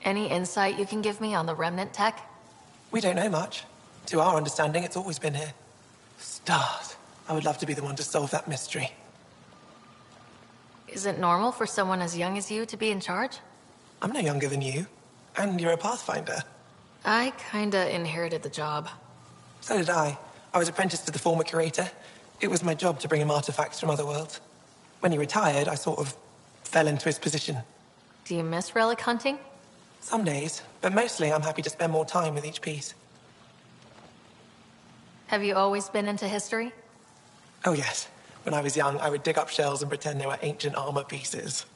Any insight you can give me on the remnant tech? We don't know much. To our understanding, it's always been here. Stars. I would love to be the one to solve that mystery. Is it normal for someone as young as you to be in charge? I'm no younger than you. And you're a Pathfinder. I kinda inherited the job. So did I. I was apprenticed to the former curator. It was my job to bring him artifacts from other worlds. When he retired, I sort of fell into his position. Do you miss relic hunting? Some days, but mostly I'm happy to spend more time with each piece. Have you always been into history? Oh yes. When I was young, I would dig up shells and pretend they were ancient armor pieces.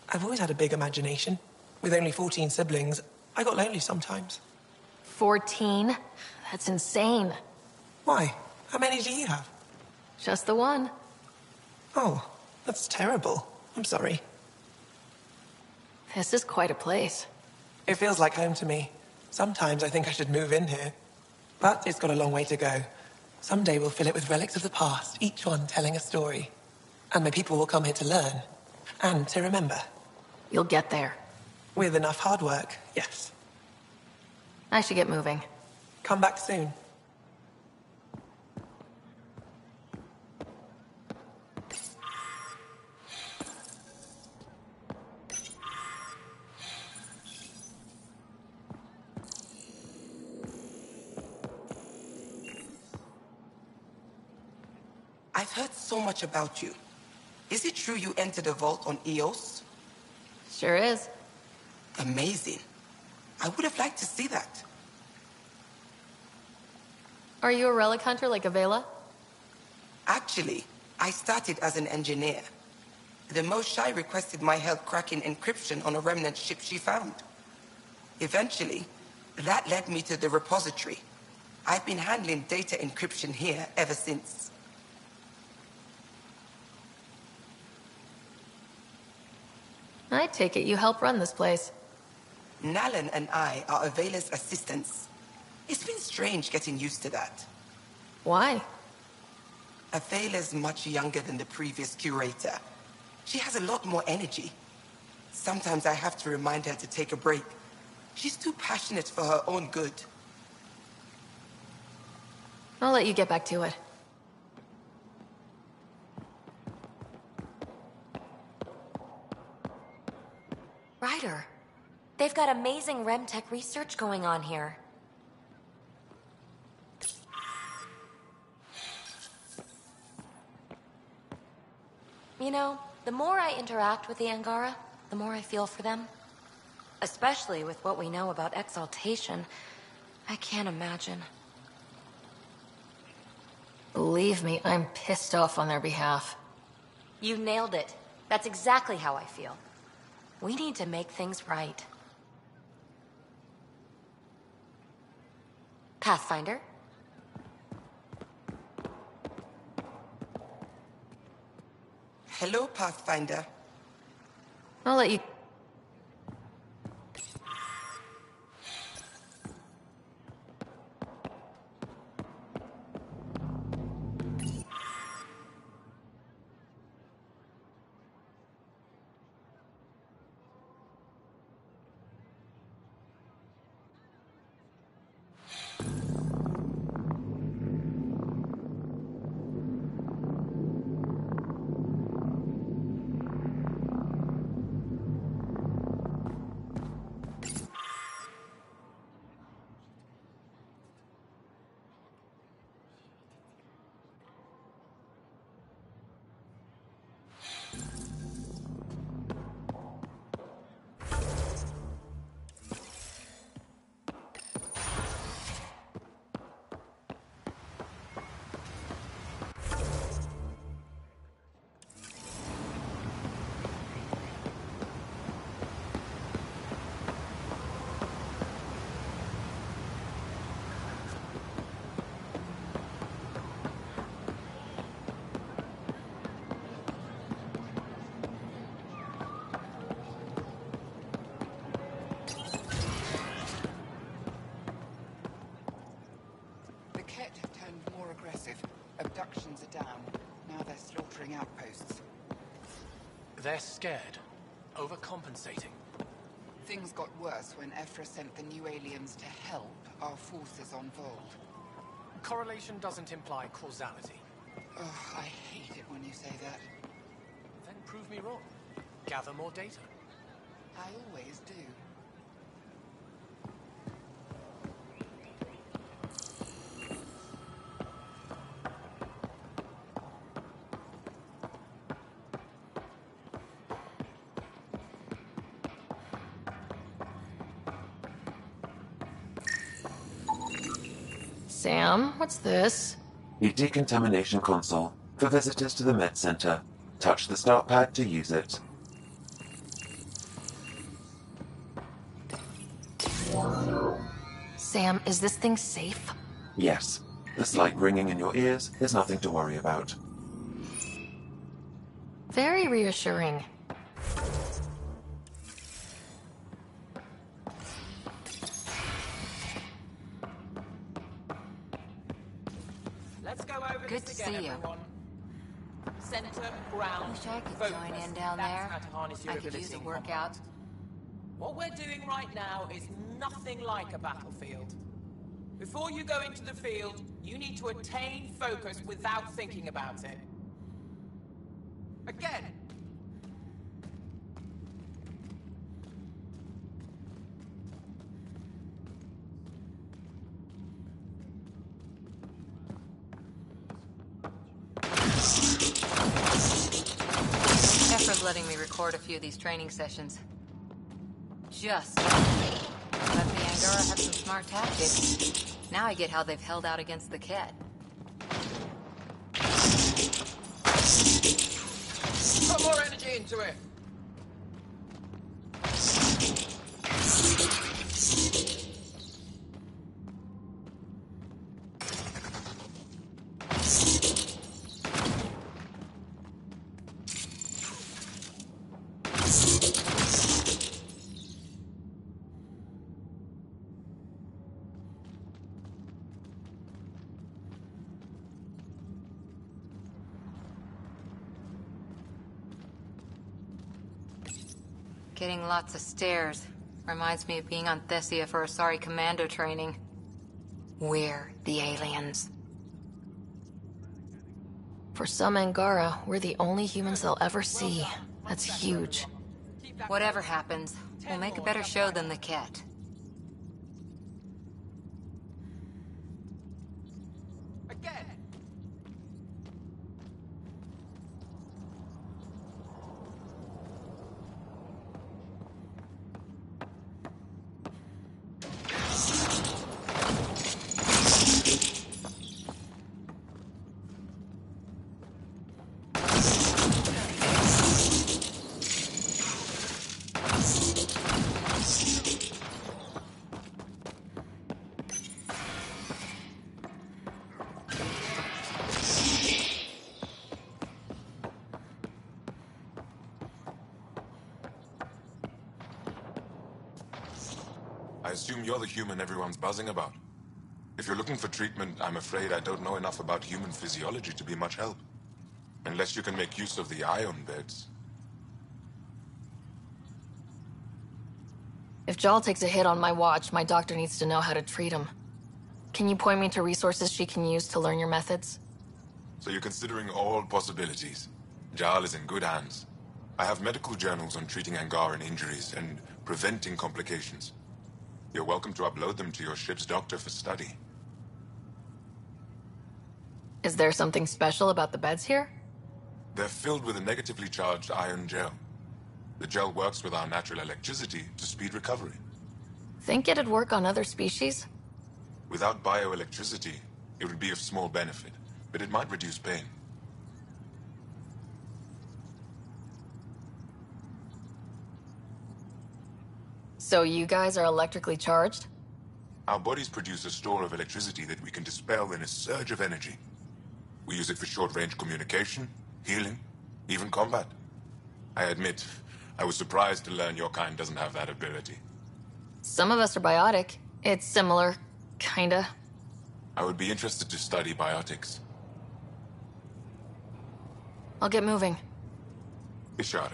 I've always had a big imagination. With only 14 siblings, I got lonely sometimes. 14? That's insane. Why? How many do you have? Just the one. Oh, that's terrible. I'm sorry. This is quite a place. It feels like home to me. Sometimes I think I should move in here. But it's got a long way to go. Someday we'll fill it with relics of the past, each one telling a story. And my people will come here to learn. And to remember. You'll get there. With enough hard work, yes. I should get moving. Come back soon. I've heard so much about you. Is it true you entered a vault on Eos? Sure is. Amazing. I would have liked to see that. Are you a relic hunter like Avela? Actually, I started as an engineer. The Moshai requested my help cracking encryption on a remnant ship she found. Eventually, that led me to the repository. I've been handling data encryption here ever since. I take it you help run this place. Nalan and I are Avela's assistants. It's been strange getting used to that. Why? Avela's much younger than the previous curator. She has a lot more energy. Sometimes I have to remind her to take a break. She's too passionate for her own good. I'll let you get back to it. Ryder, they've got amazing Remtech research going on here. You know, the more I interact with the Angara, the more I feel for them. Especially with what we know about exaltation. I can't imagine. Believe me, I'm pissed off on their behalf. You nailed it. That's exactly how I feel. We need to make things right. Pathfinder? Hello, Pathfinder. I'll let you... Abductions are down. Now they're slaughtering outposts. They're scared. Overcompensating. Things got worse when Ephra sent the new aliens to help our forces on Vold. Correlation doesn't imply causality. Oh, I hate it when you say that. Then prove me wrong. Gather more data. I always do. Sam, what's this? The decontamination console for visitors to the med center. Touch the start pad to use it. Sam, is this thing safe? Yes, the slight ringing in your ears is nothing to worry about. Very reassuring. Let's go over Good this to again, see you. everyone. Center, ground, Wish I could focus. join in down That's there. how to harness your I could ability use a in workout. combat. What we're doing right now is nothing like a battlefield. Before you go into the field, you need to attain focus without thinking about it. Again. Ephra's letting me record a few of these training sessions. Just. But the Angara had some smart tactics. Now I get how they've held out against the Ket. Put more energy into it. Getting lots of stares. Reminds me of being on Thessia for Asari commando training. We're the aliens. For some Angara, we're the only humans they'll ever see. That's huge. Whatever happens, we'll make a better show than the Ket. Again. I assume you're the human everyone's buzzing about. If you're looking for treatment, I'm afraid I don't know enough about human physiology to be much help. Unless you can make use of the ion beds. If Jal takes a hit on my watch, my doctor needs to know how to treat him. Can you point me to resources she can use to learn your methods? So you're considering all possibilities. Jal is in good hands. I have medical journals on treating Angaran injuries and preventing complications. You're welcome to upload them to your ship's doctor for study. Is there something special about the beds here? They're filled with a negatively charged ion gel. The gel works with our natural electricity to speed recovery. Think it'd work on other species? Without bioelectricity, it would be of small benefit, but it might reduce pain. So you guys are electrically charged? Our bodies produce a store of electricity that we can dispel in a surge of energy. We use it for short-range communication, healing, even combat. I admit, I was surprised to learn your kind doesn't have that ability. Some of us are biotic. It's similar, kinda. I would be interested to study biotics. I'll get moving. Ishari.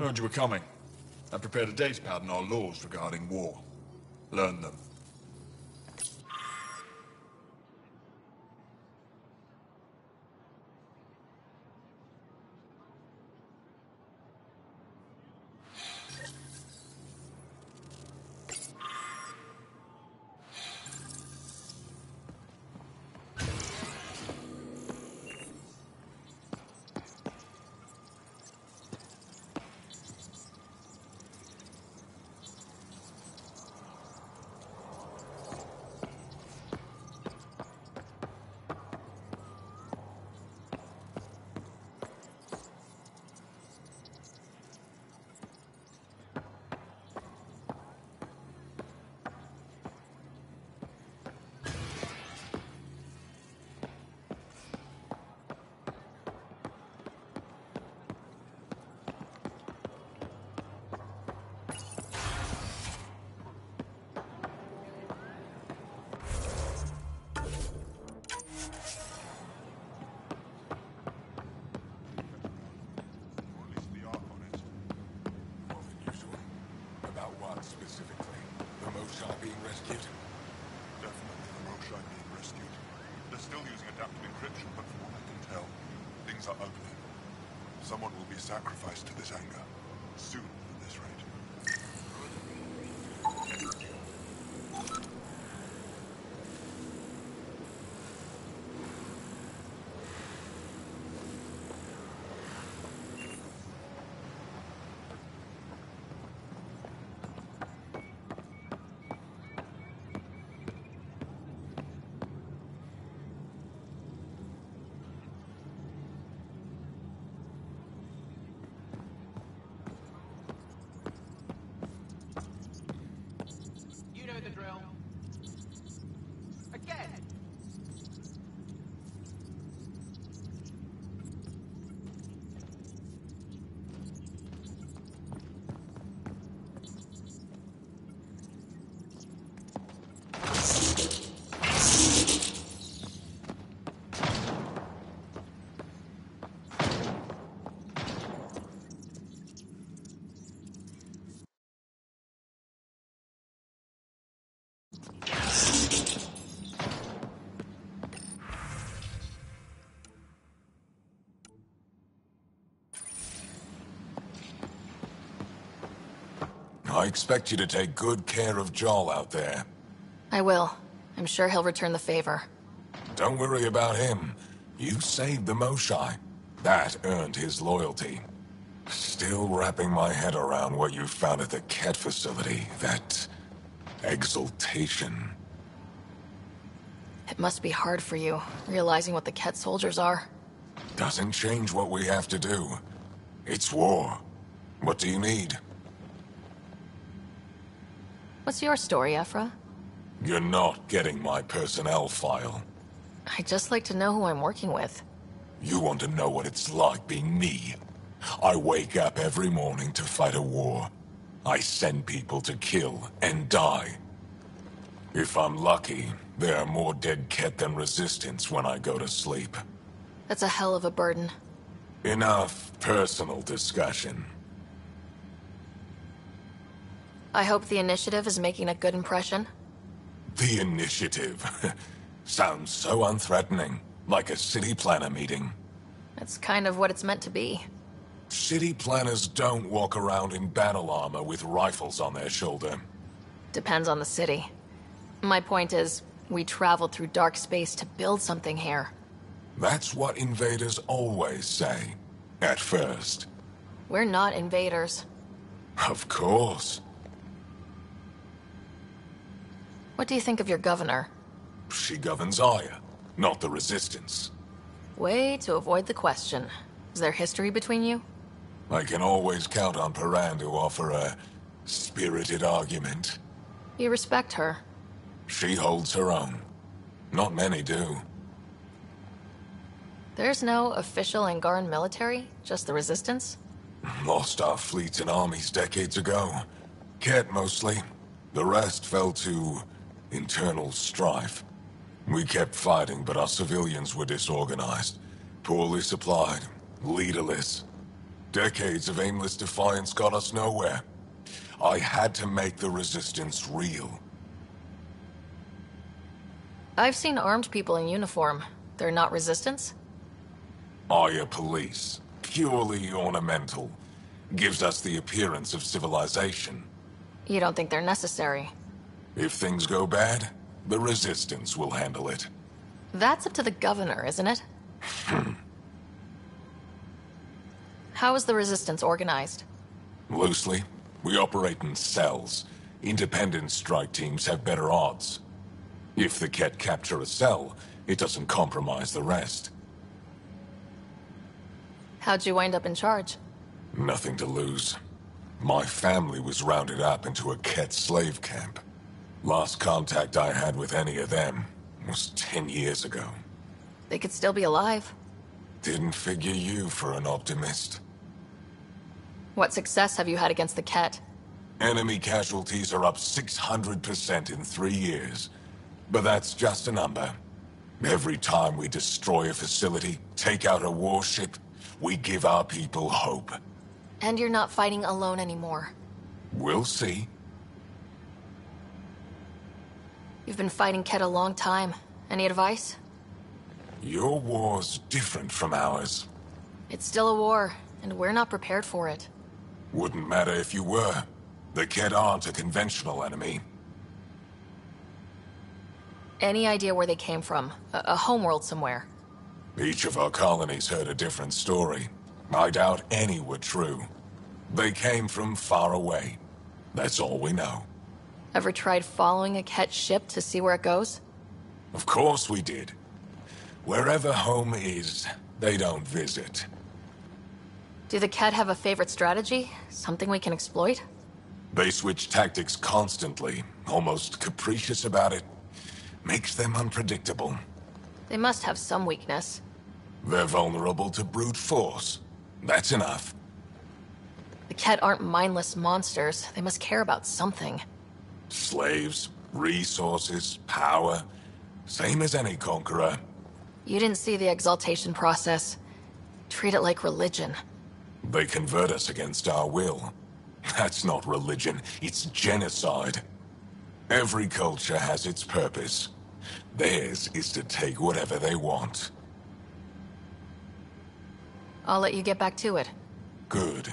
Heard you were coming. I prepared a data pad on our laws regarding war. Learn them. Specifically, the Moshaw being rescued? Definitely the Moshaw being rescued. They're still using adaptive encryption, but from what I can tell, things are ugly. Someone will be sacrificed to this anger. Soon, at this rate. You know the drill. Again! I expect you to take good care of Jarl out there. I will. I'm sure he'll return the favor. Don't worry about him. You saved the Moshai. That earned his loyalty. Still wrapping my head around what you found at the Ket facility. That exultation. It must be hard for you, realizing what the Ket soldiers are. Doesn't change what we have to do. It's war. What do you need? What's your story, Ephra? You're not getting my personnel file. I'd just like to know who I'm working with. You want to know what it's like being me? I wake up every morning to fight a war. I send people to kill and die. If I'm lucky, there are more dead Ket than resistance when I go to sleep. That's a hell of a burden. Enough personal discussion. I hope the initiative is making a good impression. The initiative. Sounds so unthreatening. Like a city planner meeting. That's kind of what it's meant to be. City planners don't walk around in battle armor with rifles on their shoulder. Depends on the city. My point is, we traveled through dark space to build something here. That's what invaders always say. At first. We're not invaders. Of course. What do you think of your governor? She governs Aya, not the Resistance. Way to avoid the question. Is there history between you? I can always count on Paran to offer a spirited argument. You respect her. She holds her own. Not many do. There's no official Angaran military, just the Resistance? Lost our fleets and armies decades ago. Ket mostly. The rest fell to internal strife. We kept fighting, but our civilians were disorganized, poorly supplied, leaderless. Decades of aimless defiance got us nowhere. I had to make the resistance real. I've seen armed people in uniform. They're not resistance? Aya police, purely ornamental, gives us the appearance of civilization. You don't think they're necessary? If things go bad, the resistance will handle it. That's up to the governor, isn't it? How is the resistance organized? Loosely, we operate in cells. Independent strike teams have better odds. If the Ket capture a cell, it doesn't compromise the rest. How'd you wind up in charge? Nothing to lose. My family was rounded up into a Ket slave camp. Last contact I had with any of them was 10 years ago. They could still be alive. Didn't figure you for an optimist. What success have you had against the Ket? Enemy casualties are up 600% in 3 years. But that's just a number. Every time we destroy a facility, take out a warship, we give our people hope. And you're not fighting alone anymore. We'll see. You've been fighting Ket a long time. Any advice? Your war's different from ours. It's still a war, and we're not prepared for it. Wouldn't matter if you were. The Ket aren't a conventional enemy. Any idea where they came from? A homeworld somewhere? Each of our colonies heard a different story. I doubt any were true. They came from far away. That's all we know. Ever tried following a Ket ship to see where it goes? Of course we did. Wherever home is, they don't visit. Do the Ket have a favorite strategy? Something we can exploit? They switch tactics constantly, almost capricious about it. Makes them unpredictable. They must have some weakness. They're vulnerable to brute force. That's enough. The Ket aren't mindless monsters. They must care about something. Slaves, resources, power. Same as any conqueror. You didn't see the exaltation process. Treat it like religion. They convert us against our will. That's not religion, it's genocide. Every culture has its purpose. Theirs is to take whatever they want. I'll let you get back to it. Good.